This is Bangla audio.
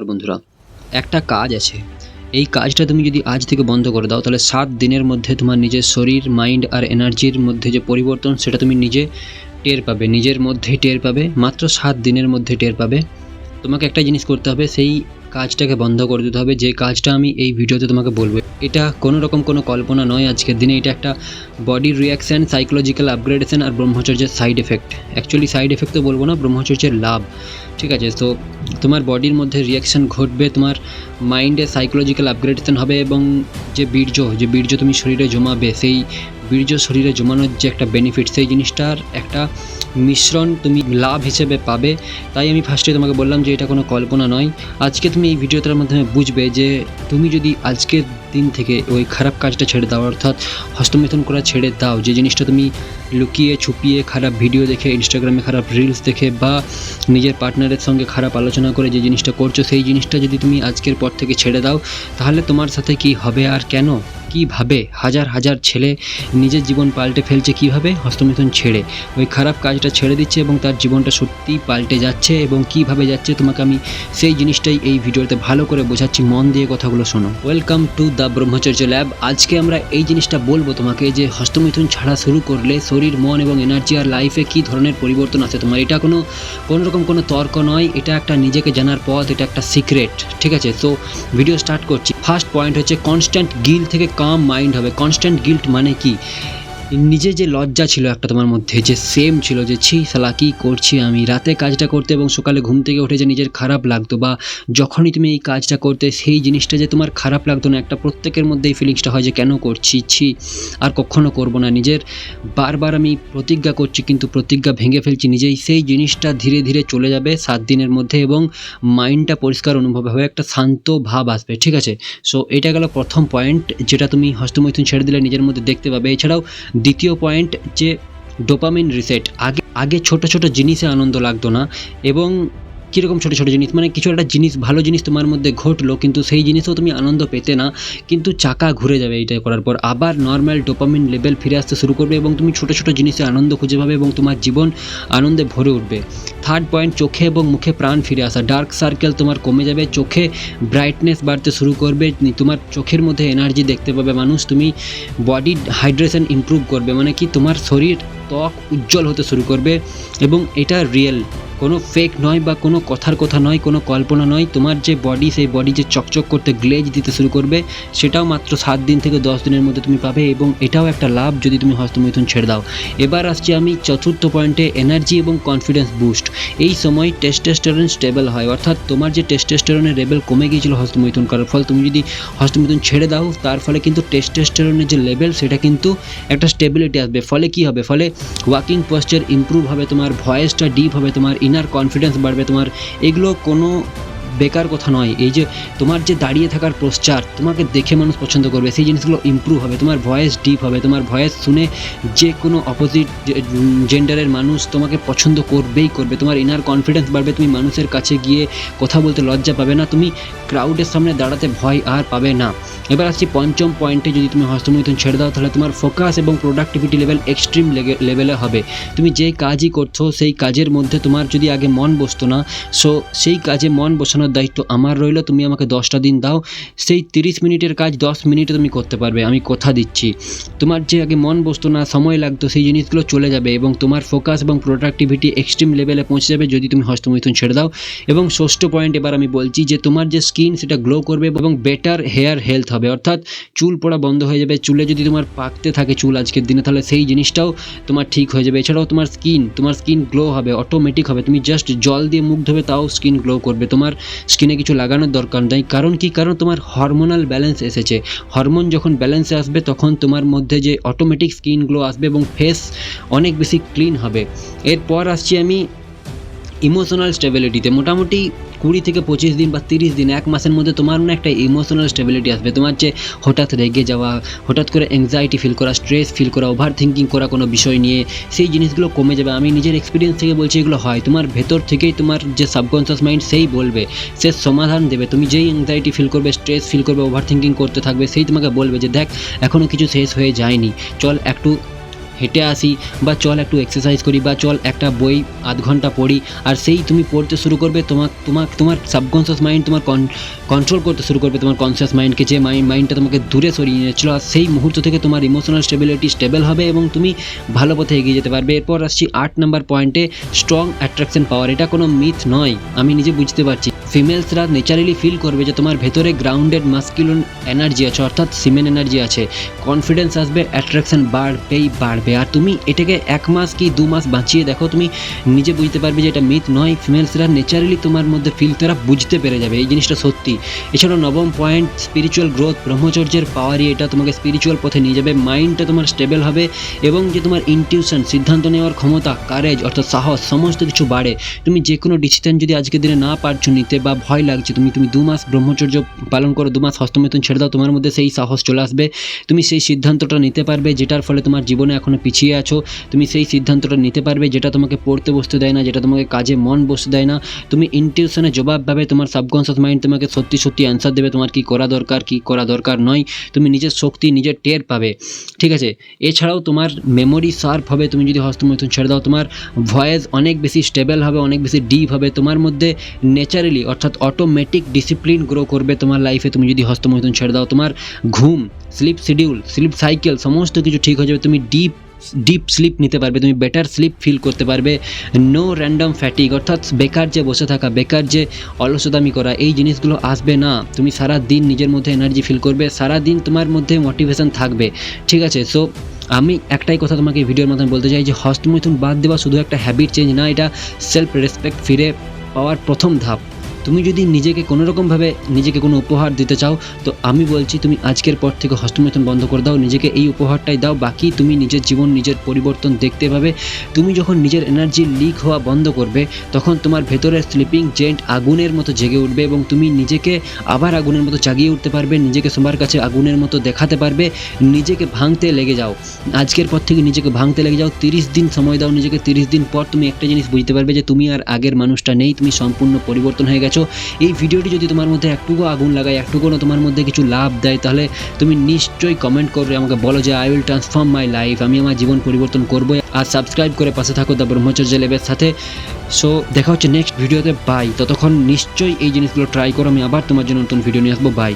আর বন্ধুরা, একটা কাজ আছে। এই কাজটা তুমি যদি আজ থেকে বন্ধ করে দাও তাহলে 7 দিনের মধ্যে তোমার নিজের শরীর, মাইন্ড আর এনার্জির মধ্যে যে পরিবর্তন সেটা তুমি নিজে টের পাবে, নিজের মধ্যেই টের পাবে। মাত্র 7 দিনের মধ্যে টের পাবে। তোমাকে একটা জিনিস করতে হবে, সেই কাজটাকে বন্ধ করে দিতে হবে, যে কাজটা আমি এই ভিডিওতে তোমাকে বলবো। এটা কোনো রকম কোনো কল্পনা নয় আজকের দিনে, এটা একটা বডির রিয়াকশান, সাইকোলজিক্যাল আপগ্রেডেশন আর ব্রহ্মচর্যের side effect. Actually side effect তো বলবো না, ব্রহ্মচর্যের লাভ। ঠিক আছে, তো তোমার বডির মধ্যে রিয়াকশান ঘটবে, তোমার মাইন্ডে সাইকোলজিক্যাল আপগ্রেডেশন হবে, এবং যে বীর্য তুমি শরীরে জমাবে, সেই বীর্য শরীরে জমানোর যে একটা বেনিফিট, সেই জিনিসটার একটা মিশ্রণ তুমি লাভ হিসেবে পাবে। তাই আমি ফার্স্টে তোমাকে বললাম যে এটা কোনো কল্পনা নয়। আজকে তুমি এই ভিডিওটার মাধ্যমে বুঝবে যে তুমি যদি আজকের দিন থেকে ওই খারাপ কাজটা ছেড়ে দাও, অর্থাৎ হস্তমিথুন করা ছেড়ে দাও, যে জিনিসটা তুমি লুকিয়ে ছুপিয়ে খারাপ ভিডিও দেখে, ইনস্টাগ্রামে খারাপ রিলস দেখে বা নিজের পার্টনারের সঙ্গে খারাপ আলোচনা করে যে জিনিসটা করছো, সেই জিনিসটা যদি তুমি আজকের পর থেকে ছেড়ে দাও, তাহলে তোমার সাথে কি হবে আর কেন, কীভাবে হাজার হাজার ছেলে নিজের জীবন পাল্টে ফেলছে, কীভাবে হস্তমিথুন ছেড়ে ওই খারাপ কাজটা ছেড়ে দিচ্ছে এবং তার জীবনটা সত্যিই পাল্টে যাচ্ছে, এবং কীভাবে যাচ্ছে তোমাকে আমি সেই জিনিসটাই এই ভিডিওতে ভালো করে বোঝাচ্ছি। মন দিয়ে কথাগুলো শোনো। ওয়েলকাম টু দ্য ব্রহ্মচর্য ল্যাব। আজকে আমরা এই জিনিসটা বলবো তোমাকে যে হস্তমিথুন ছাড়া শুরু করলে শরীর, মন এবং এনার্জি আর লাইফে কী ধরনের পরিবর্তন আছে তোমার। এটা কোনো রকম কোনো তর্ক নয়, এটা একটা নিজেকে জানার পথ, এটা একটা সিক্রেট। ঠিক আছে, তো ভিডিও স্টার্ট করছি। ফার্স্ট পয়েন্ট হচ্ছে কনস্ট্যান্ট গিল্ট থেকে কাম মাইন্ড হবে। কনস্ট্যান্ট গিল্ট মানে কি? নিজে যে লজ্জা ছিল একটা তোমার মধ্যে, যে সেম ছিল যে ছি শালা কী করছি আমি, রাতে কাজটা করতে এবং সকালে ঘুম থেকে উঠে যে নিজের খারাপ লাগতো, বা যখনই তুমি এই কাজটা করতে সেই জিনিসটা যে তোমার খারাপ লাগতো না, একটা প্রত্যেকের মধ্যে এই ফিলিংসটা হয় যে কেন করছি, ছি আর কখনো করব না। নিজের বারবার আমি প্রতিজ্ঞা করছি কিন্তু প্রতিজ্ঞা ভেঙে ফেলছি নিজেই, সেই জিনিসটা ধীরে ধীরে চলে যাবে 7 দিনের মধ্যে, এবং মাইন্ডটা পরিষ্কার অনুভব হবে, একটা শান্ত ভাব আসবে। ঠিক আছে, সো এটা গেল প্রথম পয়েন্ট, যেটা তুমি হস্তমৈথুন ছেড়ে দিলে নিজের মধ্যে দেখতে পাবে। এছাড়াও দ্বিতীয় পয়েন্ট যে ডোপামিন রিসেট। আগে ছোট ছোট জিনিসে আনন্দ লাগতো না, এবং কীরকম ছোটো ছোটো জিনিস, মানে কিছু একটা জিনিস, ভালো জিনিস তোমার মধ্যে ঘটলো কিন্তু সেই জিনিসেও তুমি আনন্দ পেতে না, কিন্তু চাকা ঘুরে যাবে এইটা করার পর, আবার নর্মাল ডোপামিন লেভেল ফিরে আসতে শুরু করবে এবং তুমি ছোটো ছোটো জিনিসে আনন্দ খুঁজে পাবে এবং তোমার জীবন আনন্দে ভরে উঠবে। থার্ড পয়েন্ট, চোখে এবং মুখে প্রাণ ফিরে আসা। ডার্ক সার্কেল তোমার কমে যাবে, চোখে ব্রাইটনেস বাড়তে শুরু করবে, তোমার চোখের মধ্যে এনার্জি দেখতে পাবে মানুষ, তুমি বডি হাইড্রেশন ইমপ্রুভ করবে, মানে কি তোমার শরীর, ত্বক উজ্জ্বল হতে শুরু করবে। এবং এটা রিয়েল, কোনো ফেক নয় বা কোনো কথার কথা নয়, কোনো কল্পনা নয়। তোমার যে বডি, সেই বডি যে চকচক করতে গ্লেজ দিতে শুরু করবে, সেটাও মাত্র 7 দিন থেকে 10 দিনের মধ্যে তুমি পাবে, এবং এটাও একটা লাভ যদি তুমি হস্তমৈথুন ছেড়ে দাও। এবার আসছি আমি চতুর্থ পয়েন্টে, এনার্জি এবং কনফিডেন্স বুস্ট। এই সময় টেস্টোস্টেরন স্টেবল হয়, অর্থাৎ তোমার যে টেস্টোস্টেরনের লেভেল কমে গিয়েছিল হস্তমৈথুন করার ফল, তুমি যদি হস্তমৈথুন ছেড়ে দাও তার ফলে কিন্তু টেস্টোস্টেরনের যে লেভেল সেটা কিন্তু একটা স্টেবিলিটি আসবে। ফলে কি হবে? ফলে ওয়াকিং পোস্চার ইমপ্রুভ হবে, তোমার ভয়েসটা ডিপ হবে, তোমার ইনার কনফিডেন্স বাড়বে তোমার। এগুলো কোনো বেকার কথা নয়। এই যে তোমার যে দাঁড়িয়ে থাকার পোস্চার, তোমাকে দেখে মানুষ পছন্দ করবে, সেই জিনিসগুলো ইমপ্রুভ হবে, তোমার ভয়েস ডিপ হবে, তোমার ভয়েস শুনে যে কোনো অপোজিট জেন্ডারের মানুষ তোমাকে পছন্দ করবেই করবে, তোমার ইনার কনফিডেন্স বাড়বে, তুমি মানুষের কাছে গিয়ে কথা বলতে লজ্জা পাবে না, তুমি ক্রাউডের সামনে দাঁড়াতে ভয় আর পাবে না। এবার আসছি পঞ্চম পয়েন্টে, যদি তুমি হস্তমৈথুন ছেড়ে দাও তাহলে তোমার ফোকাস এবং প্রোডাক্টিভিটি লেভেল এক্সট্রিম লেভেলে হবে। তুমি যেই কাজই করছো সেই কাজের মধ্যে তোমার যদি আগে মন বসতো না, সো সেই কাজে মন বসানোর দায়িত্ব আমার রইল। তুমি আমাকে 10টা দিন দাও, সেই 30 মিনিটের কাজ 10 মিনিটে তুমি করতে পারবে, আমি কথা দিচ্ছি। তোমার যে আগে মন বসতো না, সময় লাগতো, সেই জিনিসগুলো চলে যাবে এবং তোমার ফোকাস এবং প্রোডাক্টিভিটি এক্সট্রিম লেভেলে পৌঁছে যাবে যদি তুমি হস্তমৈথুন ছেড়ে দাও। এবং ষষ্ঠ পয়েন্ট এবার আমি বলছি, যে তোমার যে স্কিন সেটা গ্লো করবে এবং বেটার হেয়ার হেলথ হবে, অর্থাৎ চুল পড়া বন্ধ হয়ে যাবে। চুলে যদি তোমার পাকতে থাকে চুল আজকের দিনে, তাহলে সেই জিনিসটাও তোমার ঠিক হয়ে যাবে। এছাড়াও তোমার স্কিন গ্লো হবে, অটোমেটিক হবে, তুমি জাস্ট জল দিয়ে মুখ ধোবে তাও স্কিন গ্লো করবে, তোমার স্কিনে কিছু লাগানোর দরকার নেই। কারণ কি? কারণ তোমার হরমোনাল ব্যালেন্স এসেছে। হরমোন যখন ব্যালেন্সে আসবে তখন তোমার মধ্যে যে অটোমেটিক স্কিন গ্লো আসবে এবং ফেস অনেক বেশি ক্লিন হবে। এরপর আসছি আমি ইমোশনাল স্টেবিলিটিতে। মোটামুটি 20 থেকে 25 দিন বা 30 দিন, 1 মাসের মধ্যে তোমার না একটা ইমোশনাল স্টেবিলিটি আসবে। তোমার যে হঠাৎ রেগে যাওয়া, হঠাৎ করে অ্যাংজাইটি ফিল করা, স্ট্রেস ফিল করা, ওভার থিঙ্কিং করা কোনো বিষয় নিয়ে, সেই জিনিসগুলো কমে যাবে। আমি নিজের এক্সপিরিয়েন্স থেকে বলছি, এগুলো হয়। তোমার ভেতর থেকেই তোমার যে সাবকনসিয়াস মাইন্ড সেই বলবে, সে সমাধান দেবে। তুমি যেই অ্যাংজাইটি ফিল করবে, স্ট্রেস ফিল করবে, ওভার থিঙ্কিং করতে থাকবে, সেই তোমাকে বলবে যে দেখ এখনও কিছু শেষ হয়ে যায়নি, চল একটু হেঁটে আসি, বা চল একটু এক্সারসাইজ করি, বা চল একটা বই আধ ঘন্টা পড়ি। আর সেই তুমি পড়তে শুরু করবে, তোমার সাবকনসিয়াস মাইন্ড তোমার কন্ট্রোল করতে শুরু করবে তোমার কনসিয়াস মাইন্ডকে, যে মাইন্ডটা তোমাকে দূরে সরিয়ে নিয়েছিল। আর সেই মুহূর্ত থেকে তোমার ইমোশনাল স্টেবিলিটি স্টেবল হবে এবং তুমি ভালো পথে এগিয়ে যেতে পারবে। এরপর আসছি 8 নাম্বার পয়েন্টে, স্ট্রং অ্যাট্রাকশন পাওয়ার। এটা কোনো মিথ নয়, আমি নিজে বুঝতে পারছি। ফিমেলসরা ন্যাচারালি ফিল করবে যে তোমার ভেতরে গ্রাউন্ডেড মাস্কুলিন এনার্জি আছে, অর্থাৎ সিমেন এনার্জি আছে, কনফিডেন্স আসবে, অ্যাট্রাকশন বাড়বে। আর তুমি এটাকে 1 মাস কি 2 মাস বাঁচিয়ে দেখো, তুমি নিজে বুঝতে পারবে যে এটা মিথ নয়। ফিমেলসরা ন্যাচারালি তোমার মধ্যে ফিল তারা বুঝতে পেরে যাবে এই জিনিসটা সত্যি। এছাড়াও 9ম পয়েন্ট, স্পিরিচুয়াল গ্রোথ। ব্রহ্মচর্যের পাওয়ারই এটা তোমাকে স্পিরিচুয়াল পথে নিয়ে যাবে। মাইন্ডটা তোমার স্টেবল হবে এবং যে তোমার ইনটিউশন, সিদ্ধান্ত নেওয়ার ক্ষমতা, কারেজ অর্থাৎ সাহস, সমস্ত কিছু বাড়ে। তুমি যে কোনো ডিসিশন যদি আজকের দিনে না পারছো নিতে বা ভয় লাগছে, তুমি 2 মাস ব্রহ্মচর্য পালন করো, 2 মাস হস্তমৈথুন ছেড়ে দাও, তোমার মধ্যে সেই সাহস চলে আসবে। তুমি সেই সিদ্ধান্তটা নিতে পারবে যেটার ফলে তোমার জীবনে এখনো পিছিয়ে আছো। তুমি সেই সিদ্ধান্তটা নিতে পারবে যেটা তোমাকে পড়তে বসতে দেয় না, যেটা তোমাকে কাজে মন বসতে দেয় না। তুমি ইনটিউশনে জবাব পাবে, তোমার সাবকনসিয়াস মাইন্ড তোমাকে সত্যি অ্যান্সার দেবে, তোমার কী করা দরকার, কী করা দরকার নয়। তুমি নিজের শক্তি নিজের টের পাবে, ঠিক আছে। এছাড়াও তোমার মেমোরি শার্প হবে, তুমি যদি হস্তমৈথুন ছেড়ে দাও। তোমার ভয়েস অনেক বেশি স্টেবল হবে, অনেক বেশি ডিপ হবে। তোমার মধ্যে ন্যাচারালি অর্থাৎ অটোমেটিক ডিসিপ্লিন গ্রো করবে তোমার লাইফে, তুমি যদি হস্তমৈথুন ছেড়ে দাও। তোমার ঘুম, স্লিপ শিডিউল, স্লিপ সাইকেল সমস্ত কিছু ঠিক হয়ে যাবে। তুমি ডিপ স্লিপ নিতে পারবে, তুমি বেটার স্লিপ ফিল করতে পারবে। নো র্যান্ডম ফ্যাটিক, অর্থাৎ বেকার যে বসে থাকা, বেকার যে অলসতামি করা, এই জিনিসগুলো আসবে না। তুমি সারা দিন নিজের মধ্যে এনার্জি ফিল করবে, সারা দিন তোমার মধ্যে মোটিভেশন থাকবে, ঠিক আছে। সো আমি একটাই কথা তোমাকে এই ভিডিওর মাধ্যমে বলতে চাই যে হস্তমৈথুন বাদ দেওয়া শুধু একটা হ্যাবিট চেঞ্জ না, এটা সেলফ রেসপেক্ট ফিরে পাওয়ার প্রথম ধাপ। তুমি যদি নিজেকে কোনোরকমভাবে নিজেকে কোনো উপহার দিতে চাও, তো আমি বলছি তুমি আজকের পর থেকে হস্তমৈথুন বন্ধ করে দাও, নিজেকে এই উপহারটাই দাও। বাকি তুমি নিজের জীবন, নিজের পরিবর্তন দেখতে পাবে। তুমি যখন নিজের এনার্জি লিক হওয়া বন্ধ করবে, তখন তোমার ভেতরের স্লিপিং জেন্ট আগুনের মতো জেগে উঠবে এবং তুমি নিজেকে আবার আগুনের মতো জাগিয়ে উঠতে পারবে, নিজেকে সবার কাছে আগুনের মতো দেখাতে পারবে। নিজেকে ভাঙতে লেগে যাও, আজকের পর থেকে নিজেকে ভাঙতে লেগে যাও। 30 দিন সময় দাও নিজেকে। 30 দিন পর তুমি একটা জিনিস বুঝতে পারবে যে তুমি আর আগের মানুষটা নেই, তুমি সম্পূর্ণ পরিবর্তন হয়ে গেছো। এই ভিডিওটি যদি তোমার মধ্যে একটুকু আগুন লাগায়, একটুকুও তোমার মধ্যে কিছু লাভ দেয়, তাহলে তুমি নিশ্চয়ই কমেন্ট করে আমাকে বলো যে I will transform my life, আমি আমার জীবন পরিবর্তন করবো। আর সাবস্ক্রাইব করে পাশে থাকো দ্য ব্রহ্মচর্য ল্যাবের সাথে। সো দেখা হচ্ছে নেক্সট ভিডিওতে, বাই। ততক্ষণ নিশ্চয়ই এই জিনিসগুলো ট্রাই করো, আমি আবার তোমার জন্য নতুন ভিডিও নিয়ে আসবো, বাই।